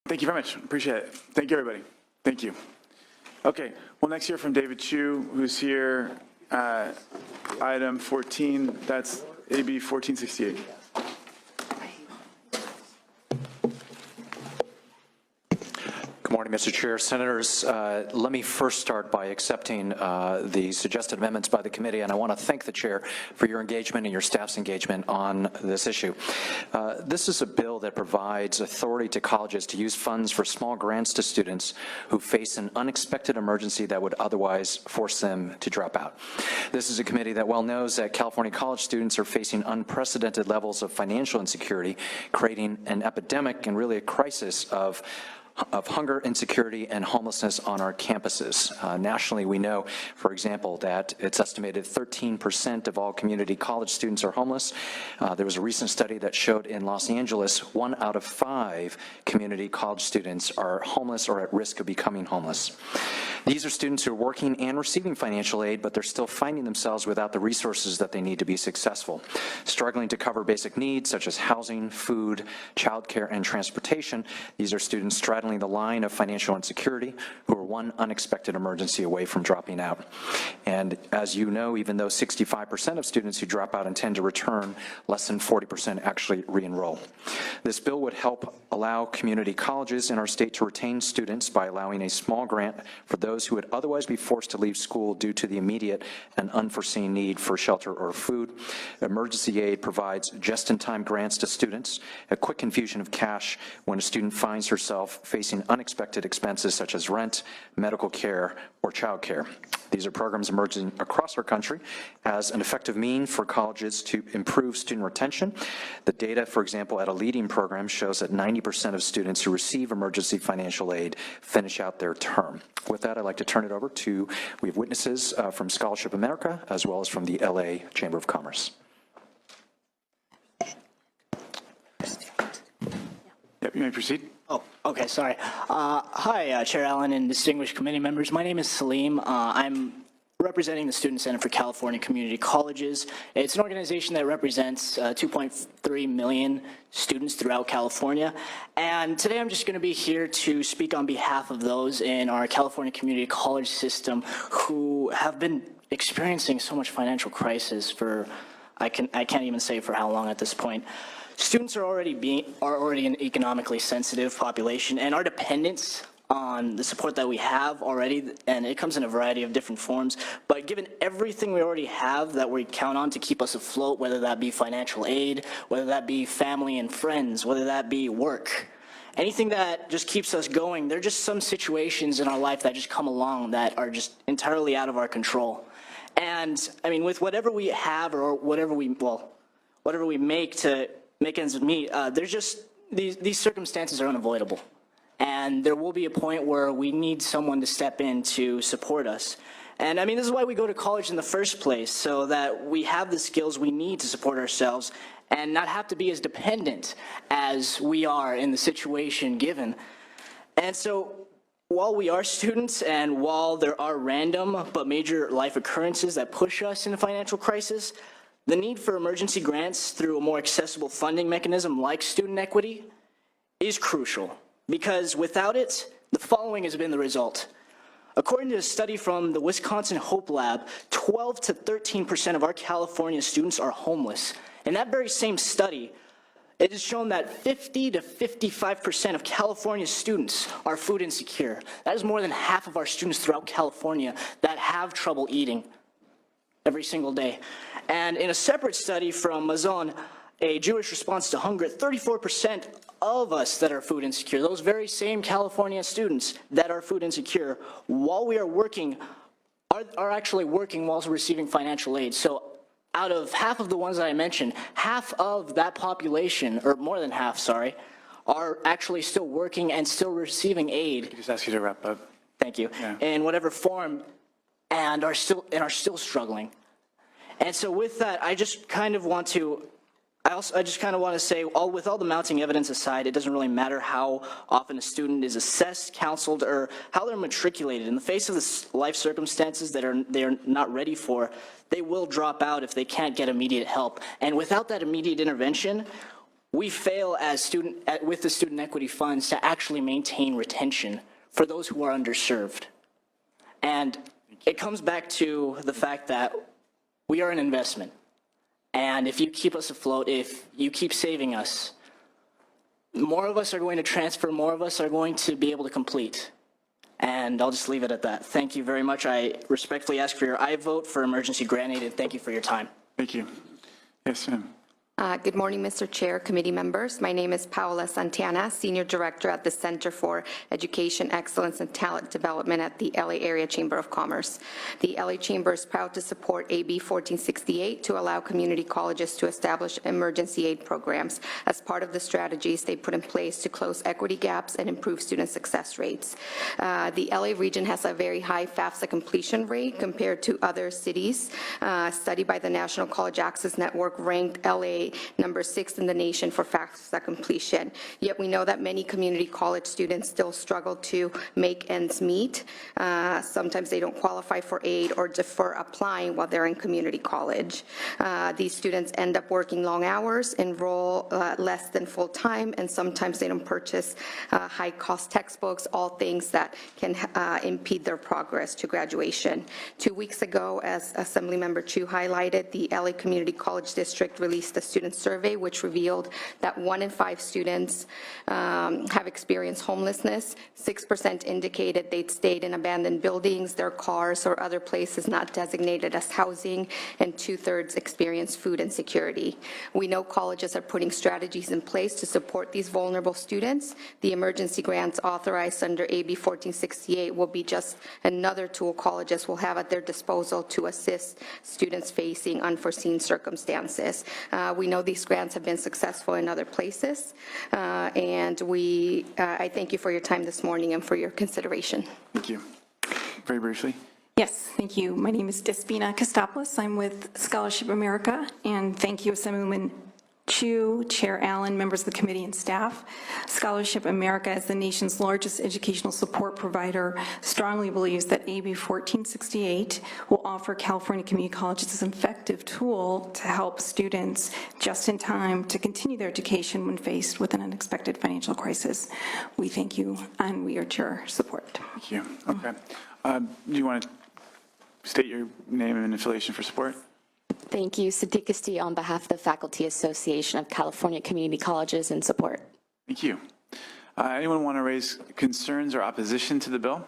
Thank you very much. Appreciate it. Thank you, everybody. Thank you. Okay, we'll next hear from David Chu, who's here. Item 14, that's AB 1468. Good morning, Mr. Chair. Senators, let me first start by accepting the suggested amendments by the committee, and I want to thank the Chair for your engagement and your staff's engagement on this issue. This is a bill that provides authority to colleges to use funds for small grants to students who face an unexpected emergency that would otherwise force them to drop out. This is a committee that well knows that California college students are facing unprecedented levels of financial insecurity, creating an epidemic and really a crisis of hunger, insecurity, and homelessness on our campuses. Nationally, we know, for example, that it's estimated 13% of all community college students are homeless. There was a recent study that showed in Los Angeles, 1 out of 5 community college students are homeless or at risk of becoming homeless. These are students who are working and receiving financial aid, but they're still finding themselves without the resources that they need to be successful, struggling to cover basic needs such as housing, food, childcare, and transportation. These are students straddling the line of financial insecurity who are one unexpected emergency away from dropping out. And as you know, even though 65% of students who drop out intend to return, less than 40% actually re-enroll. This bill would help allow community colleges in our state to retain students by allowing a small grant for those who would otherwise be forced to leave school due to the immediate and unforeseen need for shelter or food. Emergency aid provides just-in-time grants to students, a quick infusion of cash when a student finds herself facing unexpected expenses such as rent, medical care, or child care. These are programs emerging across our country as an effective means for colleges to improve student retention. The data, for example, at a leading program shows that 90% of students who receive emergency financial aid finish out their term. With that, I'd like to turn it over to, we have witnesses from Scholarship America as well as from the LA Chamber of Commerce. Yep, you may proceed. Oh, okay, sorry. Hi, Chair Allen and distinguished committee members. My name is Saleem. I'm representing the Student Center for California Community Colleges. It's an organization that represents 2.3 million students throughout California. And today I'm just going to be here to speak on behalf of those in our California community college system who have been experiencing so much financial crisis for, I can't even say for how long at this point. Students are already an economically sensitive population, and our dependence on the support that we have already, and it comes in a variety of different forms, but given everything we already have that we count on to keep us afloat, whether that be financial aid, whether that be family and friends, whether that be work, anything that just keeps us going, there are just some situations in our life that just come along that are just entirely out of our control. And I mean, with whatever we have or whatever we make to make ends meet, there's just, these circumstances are unavoidable. And there will be a point where we need someone to step in to support us. And I mean, this is why we go to college in the first place, so that we have the skills we need to support ourselves and not have to be as dependent as we are in the situation given. And so while we are students and while there are random but major life occurrences that push us into financial crisis, the need for emergency grants through a more accessible funding mechanism like student equity is crucial, because without it, the following has been the result. According to a study from the Wisconsin Hope Lab, 12 to 13% of our California students are homeless. In that very same study, it is shown that 50 to 55% of California students are food insecure. That is more than half of our students throughout California that have trouble eating every single day. And in a separate study from Mazon, a Jewish response to hunger, 34% of us that are food insecure, those very same California students that are food insecure, while we are working, are actually working while receiving financial aid. So out of half of the ones that I mentioned, half of that population, or more than half, sorry, are actually still working and still receiving aid. I just ask you to wrap up. Thank you. Yeah. In whatever form, and are still struggling. And so with that, I just kind of want to say, with all the mounting evidence aside, it doesn't really matter how often a student is assessed, counseled, or how they're matriculated. In the face of the life circumstances that they're not ready for, they will drop out if they can't get immediate help. And without that immediate intervention, we fail as with the student equity funds to actually maintain retention for those who are underserved. And it comes back to the fact that we are an investment. And if you keep us afloat, if you keep saving us, more of us are going to transfer, more of us are going to be able to complete. And I'll just leave it at that. Thank you very much. I respectfully ask for your aye vote for emergency grant aid, and thank you for your time. Thank you. Yes, ma'am. Good morning, Mr. Chair, committee members. My name is Paola Santana, Senior Director at the Center for Education Excellence and Talent Development at the LA Area Chamber of Commerce. The LA Chamber is proud to support AB 1468 to allow community colleges to establish emergency aid programs as part of the strategies they put in place to close equity gaps and improve student success rates. The LA region has a very high FAFSA completion rate compared to other cities. A study by the National College Access Network ranked LA number 6 in the nation for FAFSA completion. Yet we know that many community college students still struggle to make ends meet. Sometimes they don't qualify for aid or defer applying while they're in community college. These students end up working long hours, enroll less than full time, and sometimes they don't purchase high-cost textbooks, all things that can impede their progress to graduation. 2 weeks ago, as Assemblymember Chu highlighted, the LA Community College District released a student survey which revealed that 1 in 5 students have experienced homelessness. 6% indicated they'd stayed in abandoned buildings, their cars, or other places not designated as housing, and 2/3 experienced food insecurity. We know colleges are putting strategies in place to support these vulnerable students. The emergency grants authorized under AB 1468 will be just another tool colleges will have at their disposal to assist students facing unforeseen circumstances. We know these grants have been successful in other places, and I thank you for your time this morning and for your consideration. Thank you. Very briefly. Yes, thank you. My name is Despina Kostopoulos. I'm with Scholarship America, and thank you, Assemblyman Chu, Chair Allen, members of the committee, and staff. Scholarship America, as the nation's largest educational support provider, strongly believes that AB 1468 will offer California community colleges an effective tool to help students just in time to continue their education when faced with an unexpected financial crisis. We thank you, and we urge your support. Thank you. Okay. Do you want to state your name and affiliation for support? Thank you. Sadiq Asti on behalf of the Faculty Association of California Community Colleges in support. Thank you. Anyone want to raise concerns or opposition to the bill?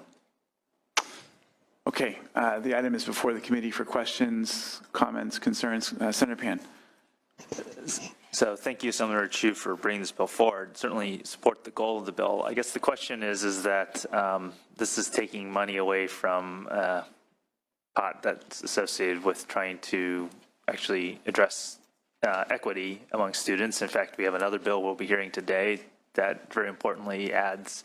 Okay. The item is before the committee for questions, comments, concerns. Senator Pan. So thank you, Senator Chu, for bringing this bill forward. Certainly support the goal of the bill. I guess the question is that this is taking money away from pot that's associated with trying to actually address equity among students. In fact, we have another bill we'll be hearing today that very importantly adds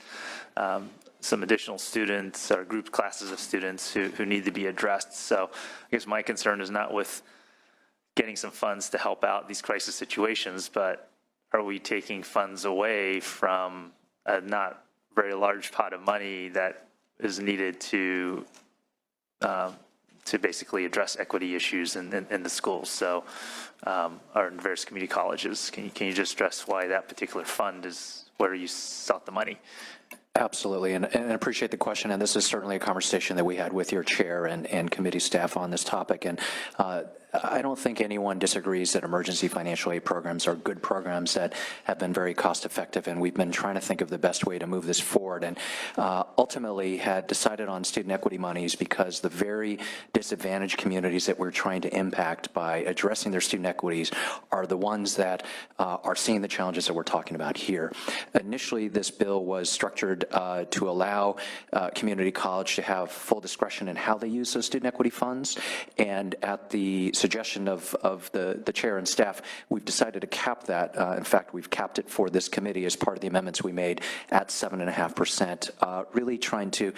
some additional students or group classes of students who need to be addressed. So I guess my concern is not with getting some funds to help out these crisis situations, but are we taking funds away from a not very large pot of money that is needed to basically address equity issues in the schools, so or in various community colleges. Can you just stress why that particular fund is where you sought the money? Absolutely, and I appreciate the question, and this is certainly a conversation that we had with your chair and committee staff on this topic, and I don't think anyone disagrees that emergency financial aid programs are good programs that have been very cost effective, and we've been trying to think of the best way to move this forward, and ultimately had decided on student equity monies because the very disadvantaged communities that we're trying to impact by addressing their student equities are the ones that are seeing the challenges that we're talking about here. Initially, this bill was structured to allow community college to have full discretion in how they use those student equity funds, and at the suggestion of the chair and staff, we've decided to cap that. In fact, we've capped it for this committee as part of the amendments we made at 7.5%, really trying to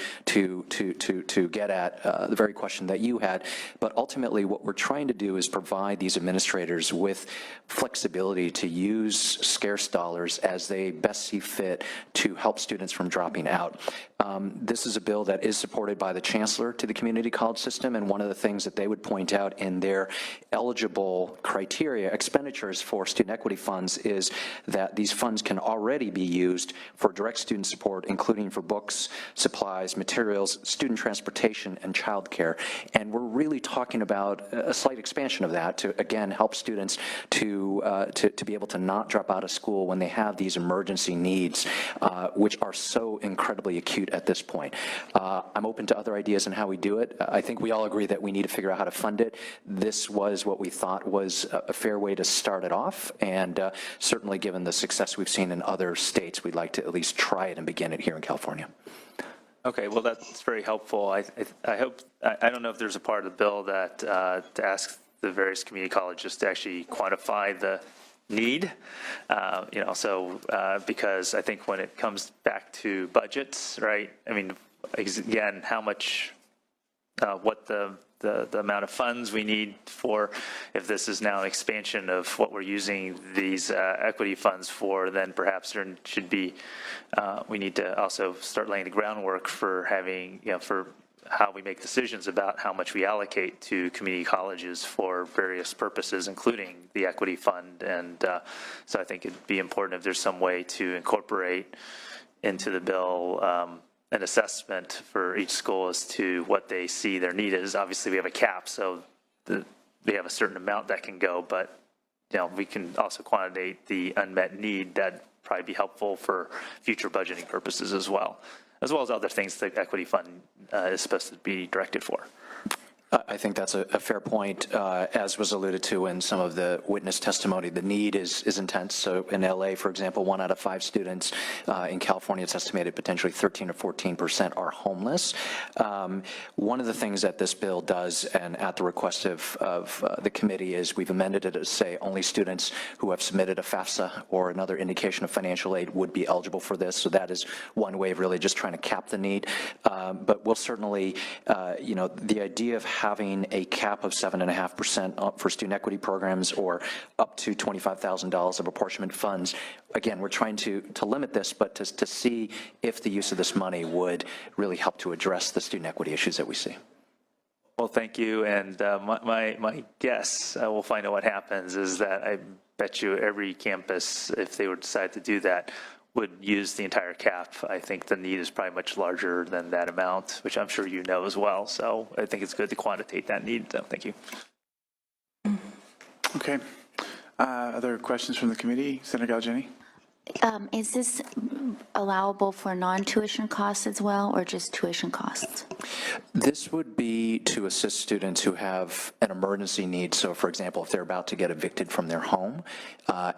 get at the very question that you had. But ultimately, what we're trying to do is provide these administrators with flexibility to use scarce dollars as they best see fit to help students from dropping out. This is a bill that is supported by the chancellor to the community college system, and one of the things that they would point out in their eligible criteria, expenditures for student equity funds is that these funds can already be used for direct student support, including for books, supplies, materials, student transportation, and childcare. And we're really talking about a slight expansion of that to, again, help students to be able to not drop out of school when they have these emergency needs, which are so incredibly acute at this point. I'm open to other ideas on how we do it. I think we all agree that we need to figure out how to fund it. This was what we thought was a fair way to start it off, and certainly given the success we've seen in other states, we'd like to at least try it and begin it here in California. Okay, well, that's very helpful. I hope, I don't know if there's a part of the bill that to ask the various community colleges to actually quantify the need, because I think when it comes back to budgets, right, I mean, again, how much, what the amount of funds we need for, if this is now an expansion of what we're using these equity funds for, then perhaps there should be, we need to also start laying the groundwork for having, for how we make decisions about how much we allocate to community colleges for various purposes, including the equity fund. And so I think it'd be important if there's some way to incorporate into the bill an assessment for each school as to what they see their need is. Obviously, we have a cap, so we have a certain amount that can go, but we can also quantitate the unmet need. That'd probably be helpful for future budgeting purposes as well as other things the equity fund is supposed to be directed for. I think that's a fair point. As was alluded to in some of the witness testimony, the need is intense. So in LA, for example, 1 out of 5 students. In California, it's estimated potentially 13 or 14% are homeless. One of the things that this bill does, and at the request of the committee, is we've amended it to say only students who have submitted a FAFSA or another indication of financial aid would be eligible for this. So that is one way of really just trying to cap the need. But we'll certainly, the idea of having a cap of 7.5% for student equity programs or up to $25,000 of apportionment funds. Again, we're trying to limit this, but to see if the use of this money would really help to address the student equity issues that we see. Well, thank you. And my guess, we'll find out what happens, is that I bet you every campus, if they would decide to do that, would use the entire cap. I think the need is probably much larger than that amount, which I'm sure you know as well. So I think it's good to quantitate that need. So thank you. Okay. Other questions from the committee? Senator Galgiani? Is this allowable for non-tuition costs as well, or just tuition costs? This would be to assist students who have an emergency need. So, for example, if they're about to get evicted from their home,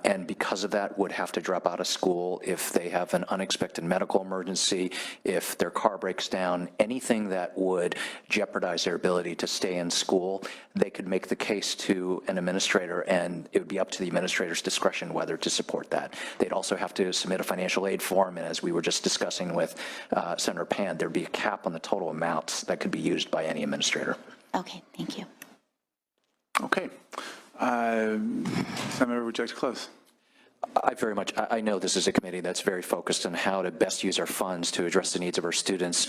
and because of that would have to drop out of school, if they have an unexpected medical emergency, if their car breaks down, anything that would jeopardize their ability to stay in school, they could make the case to an administrator, and it would be up to the administrator's discretion whether to support that. They'd also have to submit a financial aid form, and as we were just discussing with Senator Pan, there'd be a cap on the total amounts that could be used by any administrator. Okay, thank you. Okay. Senator, would you like to close? I know this is a committee that's very focused on how to best use our funds to address the needs of our students.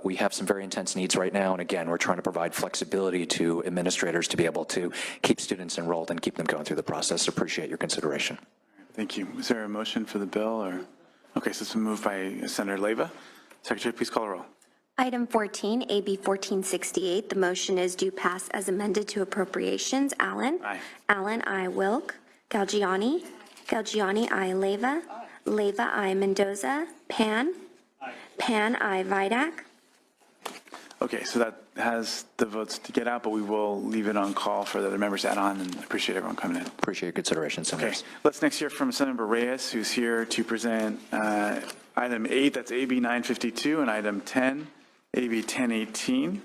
We have some very intense needs right now, and again, we're trying to provide flexibility to administrators to be able to keep students enrolled and keep them going through the process. Appreciate your consideration. Thank you. Is there a motion for the bill? Or okay, so it's been moved by Senator Leyva. Secretary, please call the roll. Item 14, AB 1468. The motion is due pass as amended to appropriations. Allen? Aye. Allen, aye. Wilk? Galgiani? Galgiani, aye. Leyva? Leyva, aye. Mendoza? Pan? Aye. Pan, aye. Vidak? Okay, so that has the votes to get out, but we will leave it on call for the other members to add on, and appreciate everyone coming in. Appreciate your consideration, Okay, Senators. let's next hear from Senator Reyes, who's here to present item 8, that's AB 952, and item 10, AB 1018.